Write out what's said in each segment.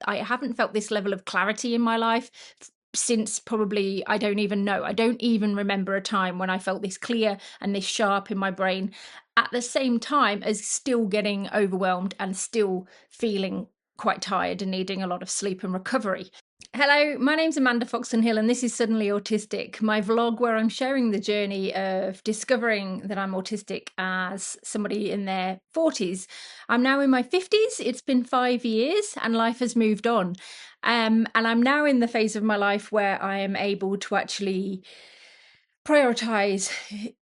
I haven't felt this level of clarity in my life since probably, I don't even know. I don't even remember a time when I felt this clear and this sharp in my brain, at the same time as still getting overwhelmed and still feeling quite tired and needing a lot of sleep and recovery. Hello, my name's Amanda Foxton-Hill and this is Suddenly Autistic, my vlog where I'm sharing the journey of discovering that I'm autistic as somebody in their 40s. I'm now in my 50s, it's been 5 years and life has moved on. And I'm now in the phase of my life where I am able to actually prioritize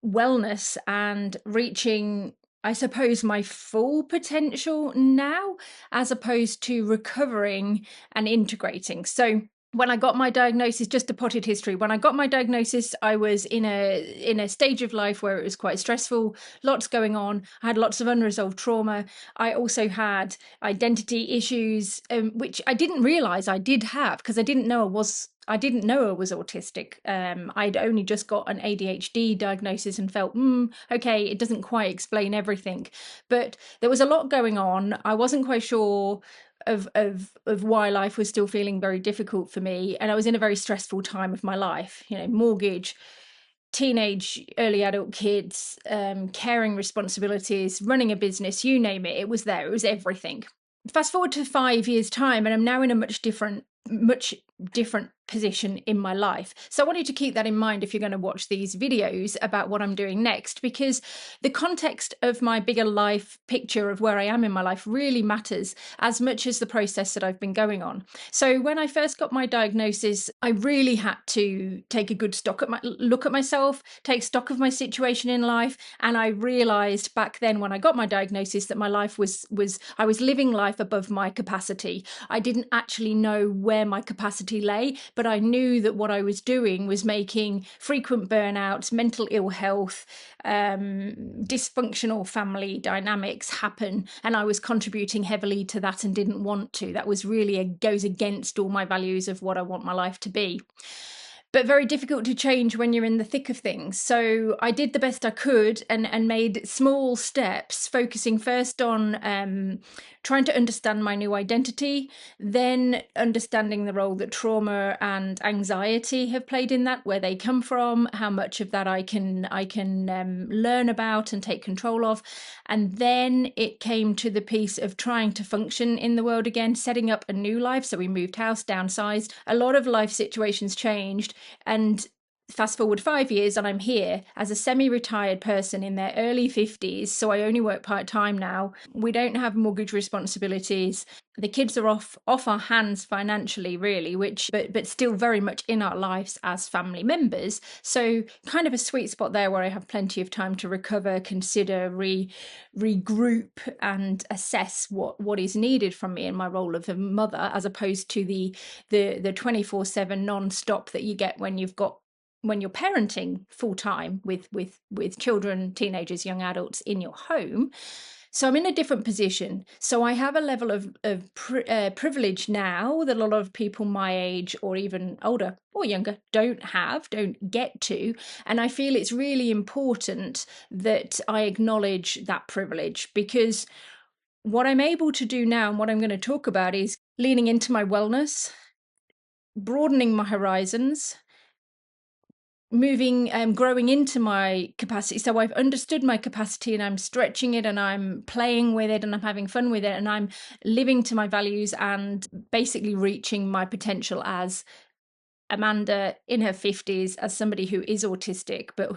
wellness and reaching, I suppose, my full potential now, as opposed to recovering and integrating. So when I got my diagnosis, just a potted history, when I got my diagnosis, I was in a stage of life where it was quite stressful, lots going on. I had lots of unresolved trauma. I also had identity issues, which I didn't realize I did have because I didn't know I was autistic. I'd only just got an ADHD diagnosis and felt, okay, it doesn't quite explain everything. But there was a lot going on. I wasn't quite sure of why life was still feeling very difficult for me. And I was in a very stressful time of my life, mortgage, teenage, early adult kids, caring responsibilities, running a business, you name it. It was there. It was everything. Fast forward to 5 years' time, and I'm now in a much different position in my life. So I want you to keep that in mind if you're going to watch these videos about what I'm doing next, because the context of my bigger life picture of where I am in my life really matters as much as the process that I've been going on. So when I first got my diagnosis, I really had to take a good look at myself, take stock of my situation in life. And I realized back then when I got my diagnosis that my life I was living life above my capacity. I didn't actually know where my capacity lay, but I knew that what I was doing was making frequent burnouts, mental ill health, dysfunctional family dynamics happen, and I was contributing heavily to that and didn't want to. That was really goes against all my values of what I want my life to be. But very difficult to change when you're in the thick of things. So I did the best I could and made small steps, focusing first on trying to understand my new identity, then understanding the role that trauma and anxiety have played in that, where they come from, how much of that I can learn about and take control of. And then it came to the piece of trying to function in the world again, setting up a new life. So we moved house, downsized, a lot of life situations changed. And fast forward 5 years and I'm here as a semi-retired person in their early 50s. So I only work part-time now. We don't have mortgage responsibilities. The kids are off our hands financially, really, but still very much in our lives as family members. So kind of a sweet spot there where I have plenty of time to recover, consider, regroup and assess what is needed from me in my role of a mother, as opposed to the 24/7 non-stop that you get when you're parenting full time with children, teenagers, young adults in your home. So I'm in a different position. So I have a level of privilege now that a lot of people my age or even older or younger don't get to. And I feel it's really important that I acknowledge that privilege, because what I'm able to do now and what I'm going to talk about is leaning into my wellness, broadening my horizons, growing into my capacity. So I've understood my capacity and I'm stretching it and I'm playing with it and I'm having fun with it and I'm living to my values and basically reaching my potential as Amanda in her 50s, as somebody who is autistic, but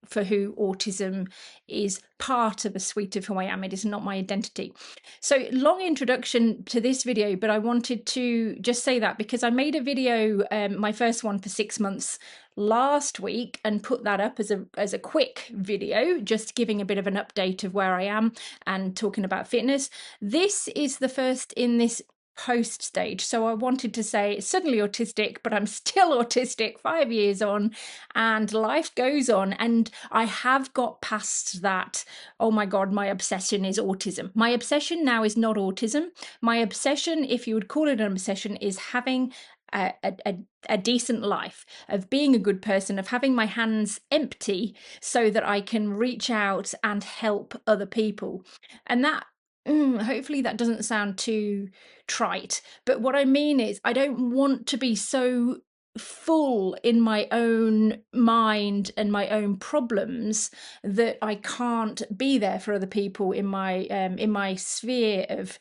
for who autism is part of a suite of who I am. It is not my identity. So long introduction to this video, but I wanted to just say that because I made a video, my first one for 6 months last week, and put that up as a quick video, just giving a bit of an update of where I am and talking about fitness. This is the first in this post stage. So I wanted to say it's suddenly autistic, but I'm still autistic 5 years on and life goes on. And I have got past that, oh my God, my obsession is autism. My obsession now is not autism. My obsession, if you would call it an obsession, is having a decent life, of being a good person, of having my hands empty so that I can reach out and help other people. And that Hopefully that doesn't sound too trite, but what I mean is I don't want to be so full in my own mind and my own problems that I can't be there for other people in my sphere of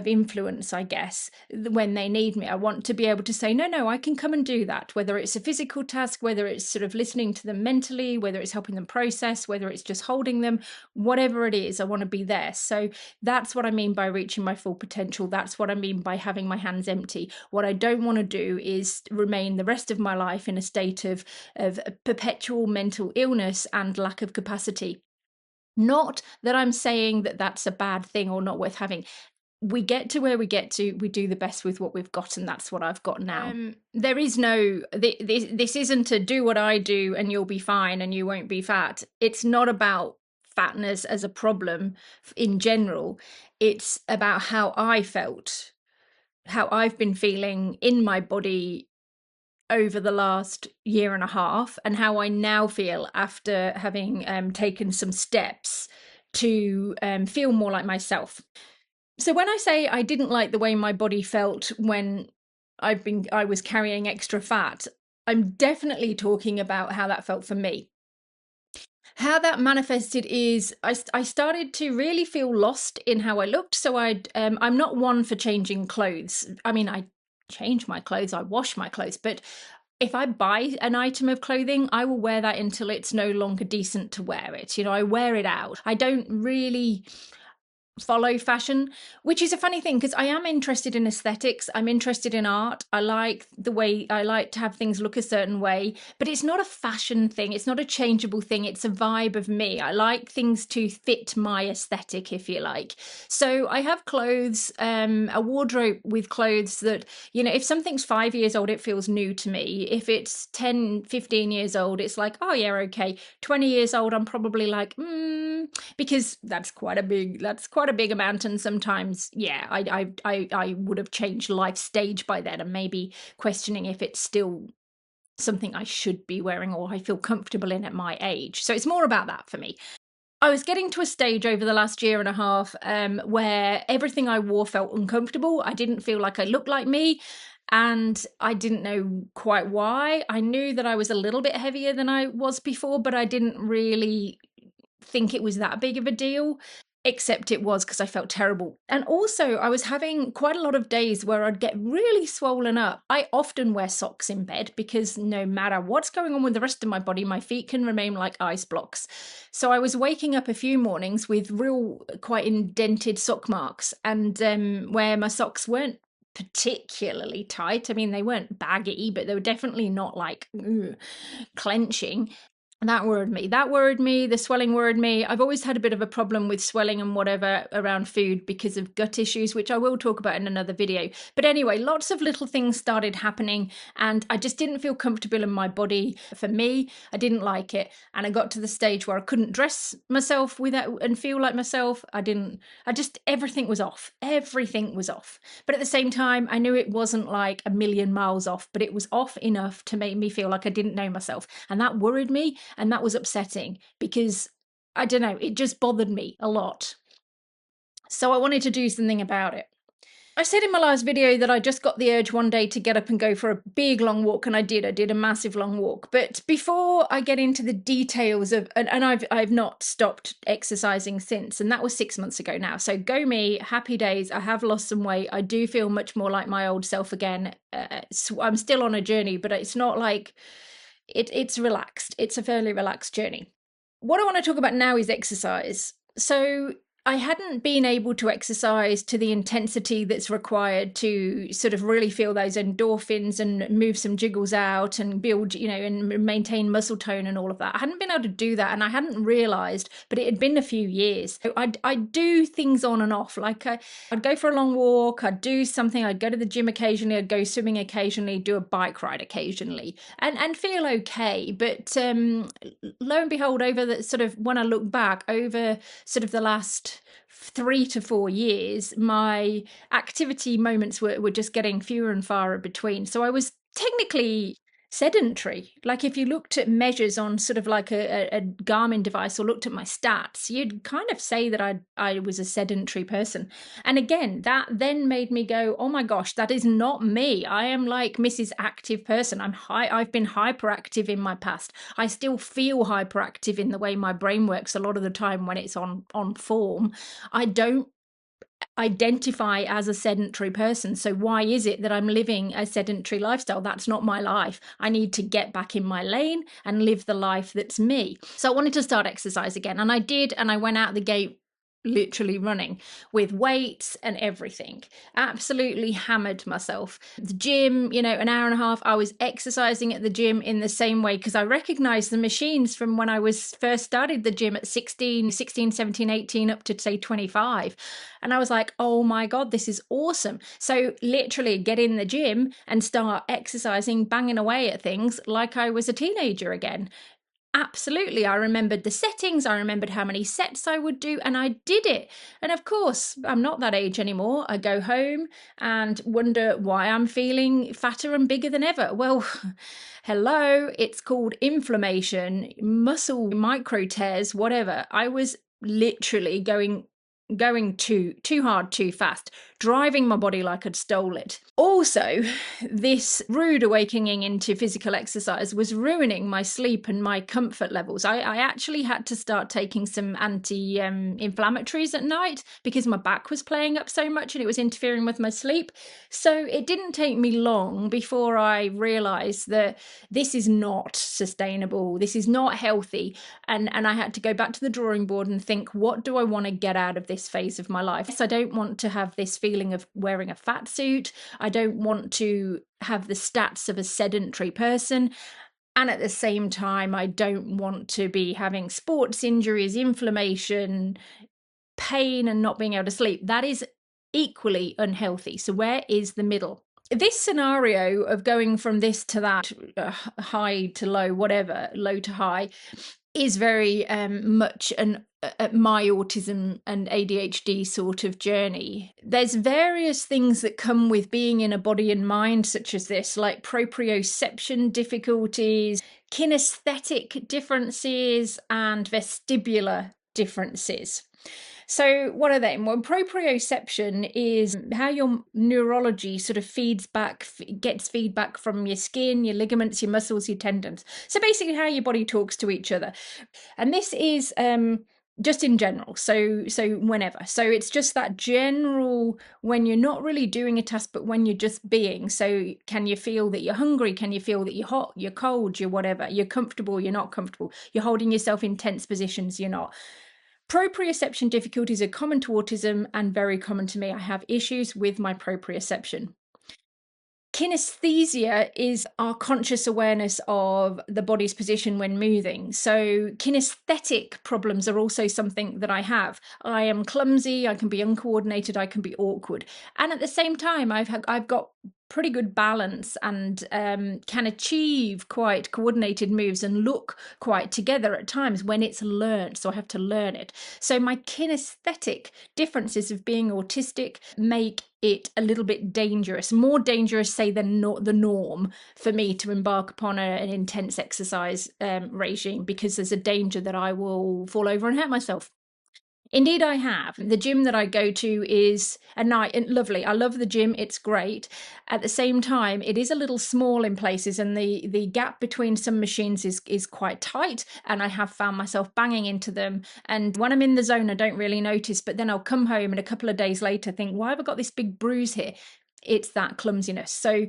influence, I guess, when they need me. I want to be able to say, no, I can come and do that, whether it's a physical task, whether it's sort of listening to them mentally, whether it's helping them process, whether it's just holding them, whatever it is, I want to be there. So that's what I mean by reaching my full potential. That's what I mean by having my hands empty. What I don't want to do is remain the rest of my life in a state of perpetual mental illness and lack of capacity. Not that I'm saying that that's a bad thing or not worth having. We get to where we get to, we do the best with what we've got, and that's what I've got now. There is no, this isn't a do what I do and you'll be fine and you won't be fat. It's not about fatness as a problem in general. It's about how I felt, how I've been feeling in my body over the last year and a half, and how I now feel after having taken some steps to feel more like myself. So when I say I didn't like the way my body felt when I was carrying extra fat, I'm definitely talking about how that felt for me. How that manifested is I started to really feel lost in how I looked. So I'm not one for changing clothes. I mean, I change my clothes, I wash my clothes, but if I buy an item of clothing, I will wear that until it's no longer decent to wear it. You know, I wear it out. I don't really follow fashion, which is a funny thing because I am interested in aesthetics. I'm interested in art. I like the way I like to have things look a certain way, but it's not a fashion thing. It's not a changeable thing. It's a vibe of me. I like things to fit my aesthetic, if you like. So I have clothes, a wardrobe with clothes that, you know, if something's 5 years old, it feels new to me. If it's 10, 15 years old, it's like, oh yeah, okay. 20 years old, I'm probably like, because that's quite a big amount, and sometimes I would have changed life stage by then and maybe questioning if it's still something I should be wearing or I feel comfortable in at my age. So it's more about that for me. I was getting to a stage over the last year and a half where everything I wore felt uncomfortable. I didn't feel like I looked like me, and I didn't know quite why. I knew that I was a little bit heavier than I was before, but I didn't really think it was that big of a deal, except it was because I felt terrible. And also, I was having quite a lot of days where I'd get really swollen up. I often wear socks in bed because no matter what's going on with the rest of my body, my feet can remain like ice blocks. So I was waking up a few mornings with real, quite indented sock marks, and where my socks weren't particularly tight. I mean, they weren't baggy, but they were definitely not like clenching. That worried me. That worried me. The swelling worried me. I've always had a bit of a problem with swelling and whatever around food because of gut issues, which I will talk about in another video. But anyway, lots of little things started happening and I just didn't feel comfortable in my body. For me, I didn't like it. And I got to the stage where I couldn't dress myself without and feel like myself. Everything was off. Everything was off. But at the same time, I knew it wasn't like a million miles off, but it was off enough to make me feel like I didn't know myself. And that worried me. And that was upsetting because, I don't know, it just bothered me a lot. So I wanted to do something about it. I said in my last video that I just got the urge one day to get up and go for a big long walk, and I did. I did a massive long walk. But before I get into the details of, and I've not stopped exercising since, and that was 6 months ago now. So go me, happy days. I have lost some weight. I do feel much more like my old self again. I'm still on a journey, but it's not like it's relaxed. It's a fairly relaxed journey. What I want to talk about now is exercise. So I hadn't been able to exercise to the intensity that's required to sort of really feel those endorphins and move some jiggles out and build, you know, and maintain muscle tone and all of that. I hadn't been able to do that, and I hadn't realized, but it had been a few years. So I'd do things on and off. Like I'd go for a long walk, I'd do something, I'd go to the gym occasionally, I'd go swimming occasionally, do a bike ride occasionally, and feel okay. But lo and behold, over the sort of, when I look back over sort of the last 3 to 4 years, my activity moments were just getting fewer and far between. So I was technically sedentary. Like if you looked at measures on sort of like a Garmin device or looked at my stats, you'd kind of say that I was a sedentary person. And again, that then made me go, oh my gosh, that is not me. I am like Mrs. Active person. I've been hyperactive in my past. I still feel hyperactive in the way my brain works a lot of the time when it's on form. I don't identify as a sedentary person. So why is it that I'm living a sedentary lifestyle? That's not my life. I need to get back in my lane and live the life that's me. So I wanted to start exercise again, and I did, and I went out the gate literally running with weights and everything. Absolutely hammered myself. The gym, an hour and a half, I was exercising at the gym in the same way because I recognized the machines from when I was first started the gym at 16, 17, 18 up to say 25. And I was like, oh my God, this is awesome. So literally get in the gym and start exercising, banging away at things like I was a teenager again. Absolutely. I remembered the settings. I remembered how many sets I would do, and I did it. And of course, I'm not that age anymore. I go home and wonder why I'm feeling fatter and bigger than ever. Well, hello, it's called inflammation, muscle micro tears, whatever. I was literally going too hard, too fast, driving my body like I'd stole it. Also, this rude awakening into physical exercise was ruining my sleep and my comfort levels. I actually had to start taking some anti-inflammatories at night because my back was playing up so much and it was interfering with my sleep. So it didn't take me long before I realized that this is not sustainable. This is not healthy. And I had to go back to the drawing board and think, what do I want to get out of this phase of my life? Yes, I don't want to have this feeling of wearing a fat suit. I don't want to have the stats of a sedentary person. And at the same time, I don't want to be having sports injuries, inflammation, pain, and not being able to sleep. That is equally unhealthy. So where is the middle? This scenario of going from this to that, high to low, whatever, low to high, is very much my autism and ADHD sort of journey. There's various things that come with being in a body and mind such as this, like proprioception difficulties, kinesthetic differences, and vestibular differences. So what are they? Well, proprioception is how your neurology sort of gets feedback from your skin, your ligaments, your muscles, your tendons. So basically how your body talks to each other. And this is just in general, so whenever. So it's just that general, when you're not really doing a task, but when you're just being. So can you feel that you're hungry? Can you feel that you're hot, you're cold, you're whatever? You're comfortable, you're not comfortable. You're holding yourself in tense positions, you're not. Proprioception difficulties are common to autism and very common to me. I have issues with my proprioception. Kinesthesia is our conscious awareness of the body's position when moving. So kinesthetic problems are also something that I have. I am clumsy, I can be uncoordinated, I can be awkward. And at the same time, I've got pretty good balance and can achieve quite coordinated moves and look quite together at times when it's learned. So I have to learn it. So my kinesthetic differences of being autistic make it a little bit dangerous, more dangerous, say, than the norm for me to embark upon an intense exercise regime, because there's a danger that I will fall over and hurt myself. Indeed, I have. The gym that I go to is lovely. I love the gym. It's great. At the same time, it is a little small in places, and the gap between some machines is quite tight, and I have found myself banging into them. And when I'm in the zone, I don't really notice, but then I'll come home and a couple of days later think, why have I got this big bruise here? It's that clumsiness. So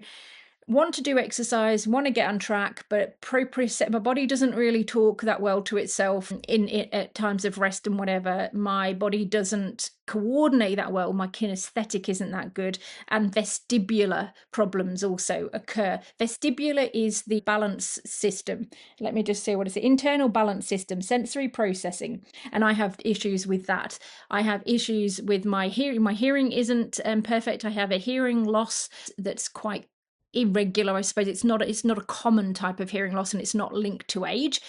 want to do exercise, want to get on track, but my body doesn't really talk that well to itself at times of rest and whatever. My body doesn't coordinate that well. My kinesthetic isn't that good, and vestibular problems also occur. Vestibular is the balance system. Let me just say, what is it? Internal balance system, sensory processing, and I have issues with that. I have issues with my hearing. My hearing isn't perfect. I have a hearing loss that's quite irregular, I suppose. It's not a common type of hearing loss, and it's not linked to age.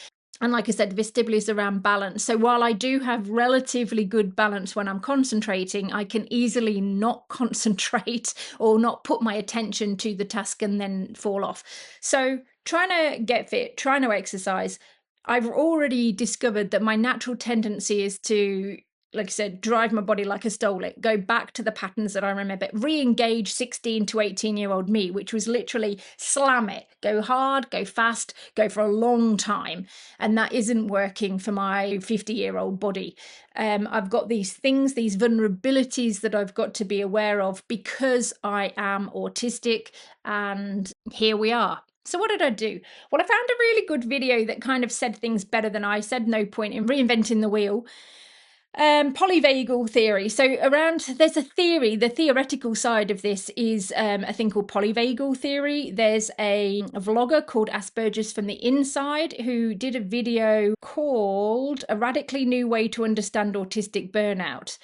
And like I said, vestibular is around balance. So while I do have relatively good balance when I'm concentrating, I can easily not concentrate or not put my attention to the task and then fall off. So trying to get fit, trying to exercise, I've already discovered that my natural tendency is to, like I said, drive my body like I stole it, go back to the patterns that I remember, re-engage 16 to 18-year-old me, which was literally slam it, go hard, go fast, go for a long time. And that isn't working for my 50-year-old body. I've got these things, these vulnerabilities that I've got to be aware of because I am autistic, and here we are. So what did I do? Well, I found a really good video that kind of said things better than I said. No point in reinventing the wheel. Polyvagal theory. So there's a theory, the theoretical side of this is a thing called polyvagal theory. There's a vlogger called Asperger's from the Inside who did a video called A Radically New Way to Understand Autistic Burnout.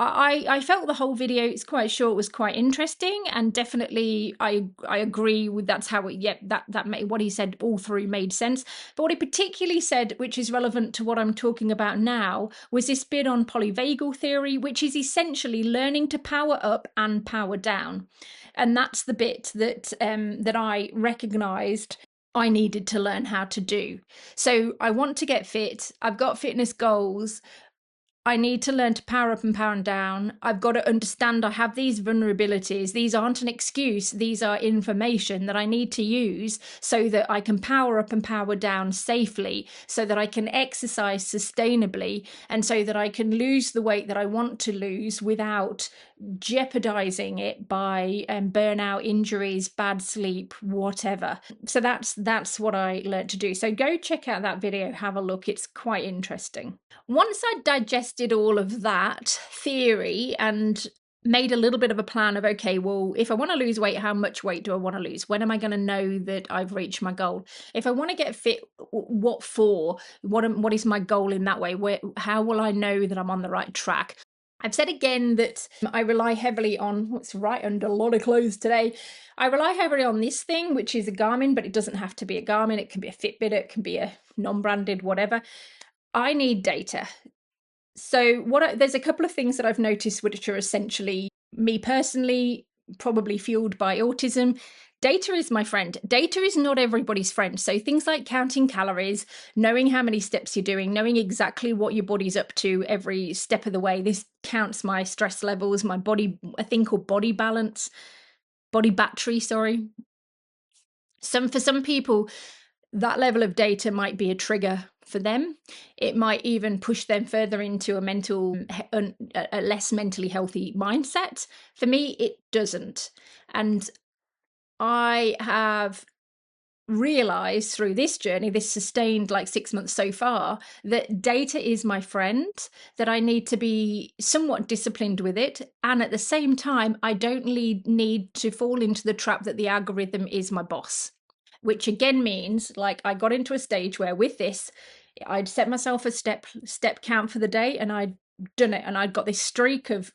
I felt the whole video, it's quite short, was quite interesting, and definitely I agree with that's how it, that made, what he said all through made sense. But what he particularly said, which is relevant to what I'm talking about now, was this bit on polyvagal theory, which is essentially learning to power up and power down. And that's the bit that that I recognised I needed to learn how to do. So I want to get fit. I've got fitness goals. I need to learn to power up and power down. I've got to understand I have these vulnerabilities. These aren't an excuse. These are information that I need to use so that I can power up and power down safely, so that I can exercise sustainably, and so that I can lose the weight that I want to lose without jeopardizing it by burnout, injuries, bad sleep, whatever. So that's what I learned to do. So go check out that video, have a look. It's quite interesting. Once I'd digested all of that theory and made a little bit of a plan of, okay, well, if I want to lose weight, how much weight do I want to lose? When am I going to know that I've reached my goal? If I want to get fit, what for? What is my goal in that way? How will I know that I'm on the right track? I've said again that I rely heavily on, what's right under a lot of clothes today, I rely heavily on this thing, which is a Garmin, but it doesn't have to be a Garmin. It can be a Fitbit, it can be a non-branded, whatever. I need data. So there's a couple of things that I've noticed which are essentially me personally, probably fueled by autism. Data is my friend. Data is not everybody's friend. So things like counting calories, knowing how many steps you're doing, knowing exactly what your body's up to every step of the way. This counts my stress levels, my body, a thing called body battery, sorry. For some people, that level of data might be a trigger for them. It might even push them further into a less mentally healthy mindset. For me, it doesn't. And I have realized through this journey, this sustained like 6 months so far, that data is my friend, that I need to be somewhat disciplined with it. And at the same time, I don't need to fall into the trap that the algorithm is my boss. Which again means, like, I got into a stage where with this, I'd set myself a step count for the day, and I'd done it, and I'd got this streak of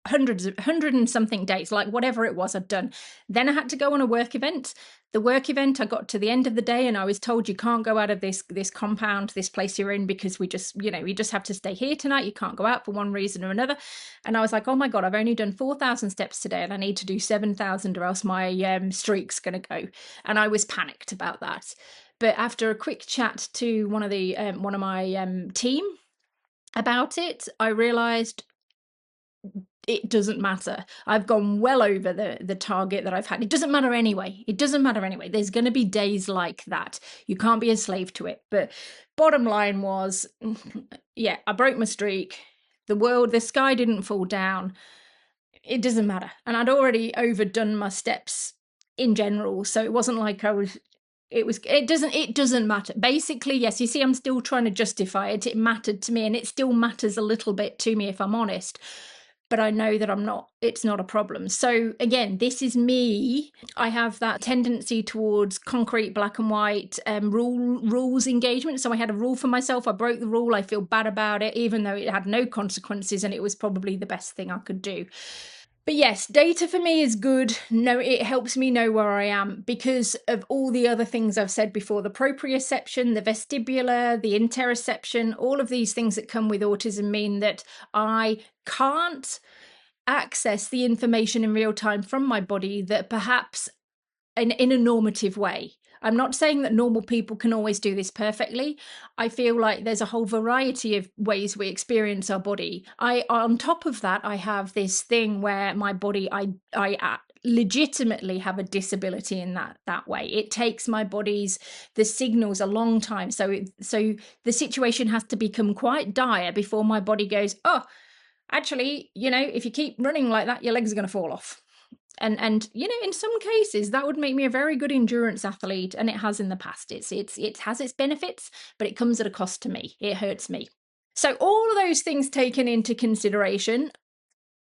hundred and something days, like whatever it was I'd done. Then I had to go on a work event. The work event, I got to the end of the day and I was told, you can't go out of this compound, this place you're in, because we just, you just have to stay here tonight. You can't go out for one reason or another. And I was like, oh my God, I've only done 4,000 steps today and I need to do 7,000 or else my streak's going to go. And I was panicked about that. But after a quick chat to one of my team about it, I realized it doesn't matter. I've gone well over the target that I've had. It doesn't matter anyway. It doesn't matter anyway. There's going to be days like that. You can't be a slave to it. But bottom line was, yeah, I broke my streak. The sky didn't fall down. It doesn't matter. And I'd already overdone my steps in general. So it wasn't like it doesn't matter. Basically, yes, you see, I'm still trying to justify it. It mattered to me, and it still matters a little bit to me if I'm honest. But I know that it's not a problem. So again, this is me. I have that tendency towards concrete, black and white, rules engagement. So I had a rule for myself. I broke the rule. I feel bad about it, even though it had no consequences and it was probably the best thing I could do. But yes, data for me is good. No, it helps me know where I am because of all the other things I've said before, the proprioception, the vestibular, the interoception, all of these things that come with autism mean that I can't access the information in real time from my body that perhaps in a normative way. I'm not saying that normal people can always do this perfectly. I feel like there's a whole variety of ways we experience our body. On top of that, I have this thing where my body, I legitimately have a disability in that way. It takes my body's the signals a long time. So the situation has to become quite dire before my body goes, oh, actually, if you keep running like that, your legs are going to fall off. And in some cases that would make me a very good endurance athlete, and it has in the past. It has its benefits, but it comes at a cost to me. It hurts me. So all of those things taken into consideration,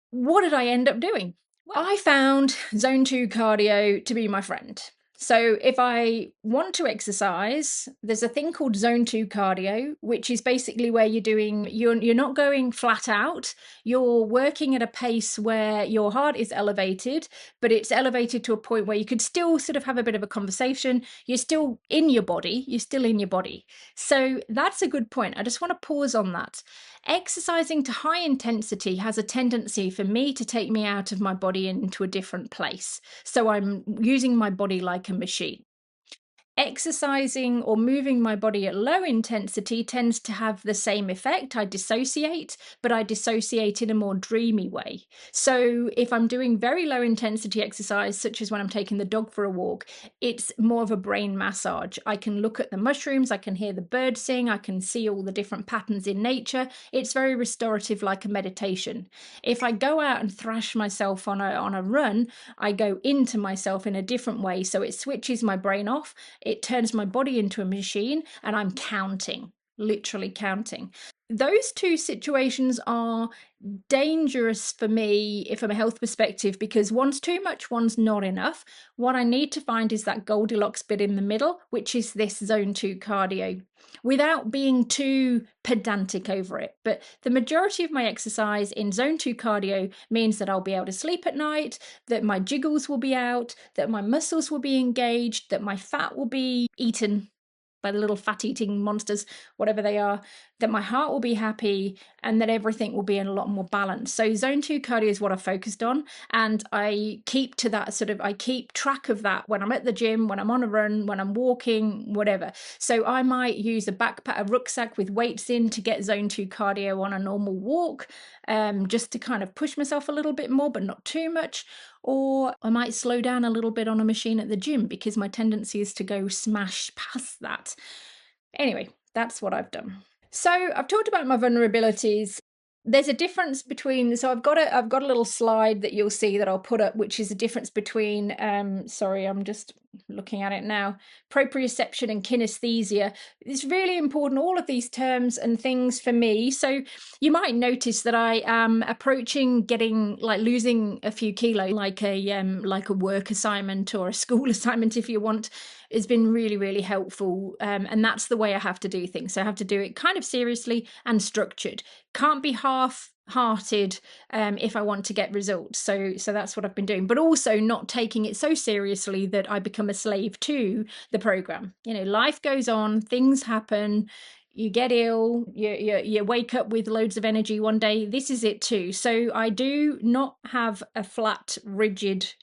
what did I end up doing? Well, I found zone 2 cardio to be my friend. So if I want to exercise, there's a thing called zone 2 cardio, which is basically where you're not going flat out. You're working at a pace where your heart is elevated, but it's elevated to a point where you could still sort of have a bit of a conversation. You're still in your body. So that's a good point. I just want to pause on that. Exercising to high intensity has a tendency for me to take me out of my body and into a different place. So I'm using my body like a machine. Exercising or moving my body at low intensity tends to have the same effect. I dissociate, but I dissociate in a more dreamy way. So if I'm doing very low intensity exercise, such as when I'm taking the dog for a walk, it's more of a brain massage. I can look at the mushrooms, I can hear the birds sing, I can see all the different patterns in nature. It's very restorative, like a meditation. If I go out and thrash myself on a run, I go into myself in a different way. So it switches my brain off. It turns my body into a machine, and I'm counting, literally counting. Those two situations are dangerous for me from a health perspective, because one's too much, one's not enough. What I need to find is that Goldilocks bit in the middle, which is this zone 2 cardio, without being too pedantic over it. But the majority of my exercise in zone 2 cardio means that I'll be able to sleep at night, that my jiggles will be out, that my muscles will be engaged, that my fat will be eaten by the little fat-eating monsters, whatever they are, that my heart will be happy, and that everything will be in a lot more balance. So zone 2 cardio is what I focused on, and I keep track of that when I'm at the gym, when I'm on a run, when I'm walking, whatever. So I might use a rucksack with weights in to get zone 2 cardio on a normal walk, just to kind of push myself a little bit more, but not too much. Or I might slow down a little bit on a machine at the gym, because my tendency is to go smash past that. Anyway, that's what I've done. So I've talked about my vulnerabilities. There's a difference between, so I've got a little slide that you'll see that I'll put up, which is a difference between, sorry, I'm just looking at it now, proprioception and kinesthesia. It's really important, all of these terms and things for me. So you might notice that I am approaching losing a few kilos, like a work assignment or a school assignment, if you want, has been really, really helpful. And that's the way I have to do things. So I have to do it kind of seriously and structured. Can't be half-hearted if I want to get results. So that's what I've been doing, but also not taking it so seriously that I become a slave to the program. Life goes on, things happen, you get ill, you wake up with loads of energy one day. This is it too. So I do not have a flat, rigid,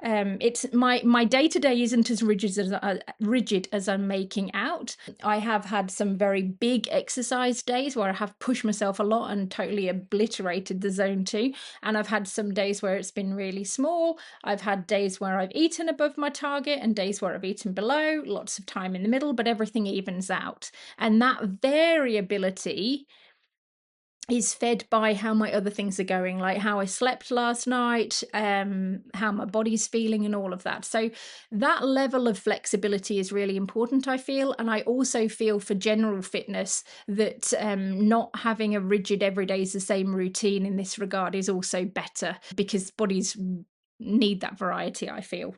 it's my day-to-day isn't as rigid as I'm making out. I have had some very big exercise days where I have pushed myself a lot and totally obliterated the zone 2, and I've had some days where it's been really small. I've had days where I've eaten above my target and days where I've eaten below, lots of time in the middle, but everything evens out. And that variability is fed by how my other things are going, like how I slept last night, how my body's feeling, and all of that. So that level of flexibility is really important, I feel. And I also feel for general fitness that not having a rigid every day is the same routine in this regard is also better, because bodies need that variety, I feel.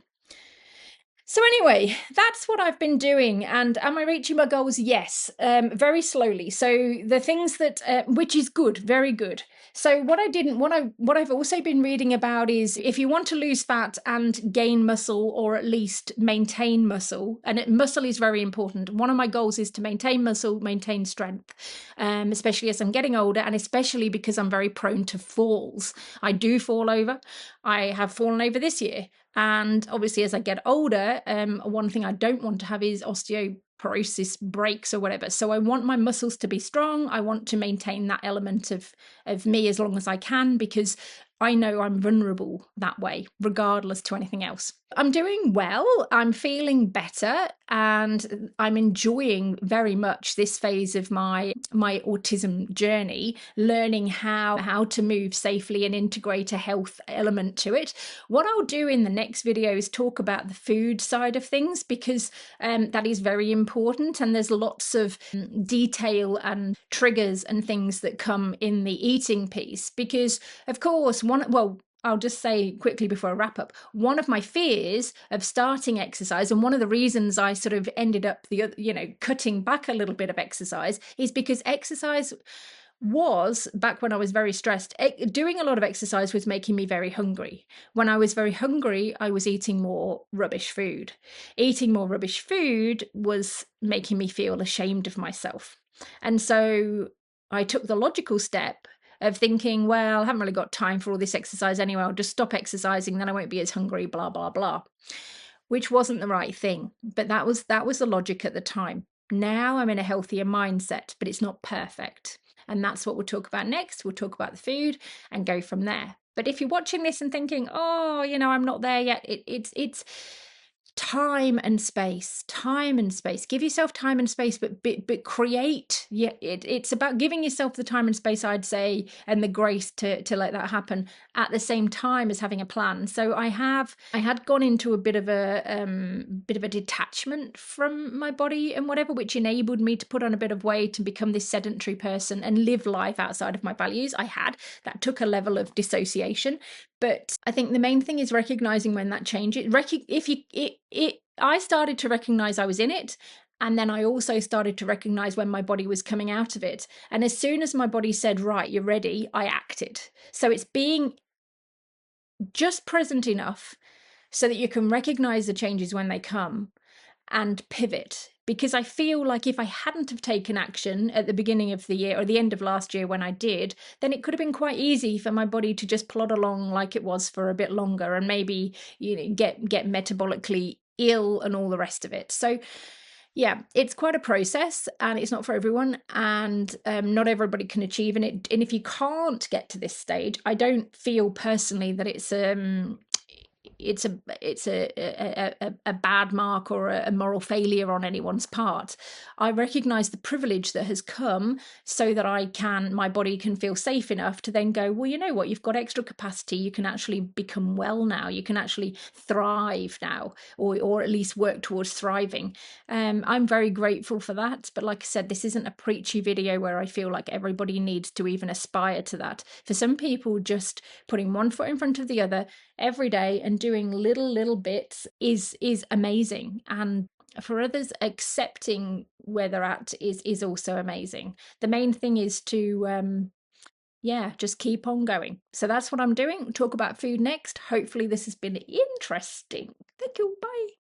So anyway, that's what I've been doing. And am I reaching my goals? Yes, very slowly. So the things that, which is good, very good. So what I've also been reading about is, if you want to lose fat and gain muscle, or at least maintain muscle, and muscle is very important. One of my goals is to maintain muscle, maintain strength, especially as I'm getting older, and especially because I'm very prone to falls. I do fall over. I have fallen over this year. And obviously, as I get older, one thing I don't want to have is osteoporosis breaks or whatever. So I want my muscles to be strong. I want to maintain that element of me as long as I can, because I know I'm vulnerable that way, regardless to anything else. I'm doing well. I'm feeling better, and I'm enjoying very much this phase of my autism journey, learning how to move safely and integrate a health element to it. What I'll do in the next video is talk about the food side of things, because that is very important, and there's lots of detail and triggers and things that come in the eating piece. Because of course, I'll just say quickly before I wrap up, one of my fears of starting exercise, and one of the reasons I sort of ended up cutting back a little bit of exercise, is because exercise was, back when I was very stressed, doing a lot of exercise was making me very hungry. When I was very hungry, I was eating more rubbish food. Eating more rubbish food was making me feel ashamed of myself. And so I took the logical step of thinking, well, I haven't really got time for all this exercise anyway. I'll just stop exercising, then I won't be as hungry, blah, blah, blah. Which wasn't the right thing. But that was the logic at the time. Now I'm in a healthier mindset, but it's not perfect. And that's what we'll talk about next. We'll talk about the food and go from there. But if you're watching this and thinking, oh, I'm not there yet, it's time and space. Give yourself time and space, but create. Yeah, it's about giving yourself the time and space, I'd say, and the grace to let that happen at the same time as having a plan. So I had gone into a bit of a detachment from my body and whatever, which enabled me to put on a bit of weight and become this sedentary person and live life outside of my values. That took a level of dissociation. But I think the main thing is recognizing when that changes. I started to recognize I was in it. And then I also started to recognize when my body was coming out of it. And as soon as my body said, right, you're ready, I acted. So it's being just present enough so that you can recognize the changes when they come and pivot. Because I feel like if I hadn't have taken action at the beginning of the year or the end of last year when I did, then it could have been quite easy for my body to just plod along like it was for a bit longer, and maybe get metabolically ill and all the rest of it. So yeah, it's quite a process, and it's not for everyone, and not everybody can achieve in it. And if you can't get to this stage, I don't feel personally that it's a bad mark or a moral failure on anyone's part. I recognize the privilege that has come so that my body can feel safe enough to then go, well, you know what, you've got extra capacity, you can actually become well now, you can actually thrive now, or at least work towards thriving. I'm very grateful for that, but like I said, this isn't a preachy video where I feel like everybody needs to even aspire to that. For some people, just putting one foot in front of the other every day and doing little bits is amazing. And for others, accepting where they're at is also amazing. The main thing is to just keep on going. So that's what I'm doing. We'll talk about food next. Hopefully this has been interesting. Thank you. Bye.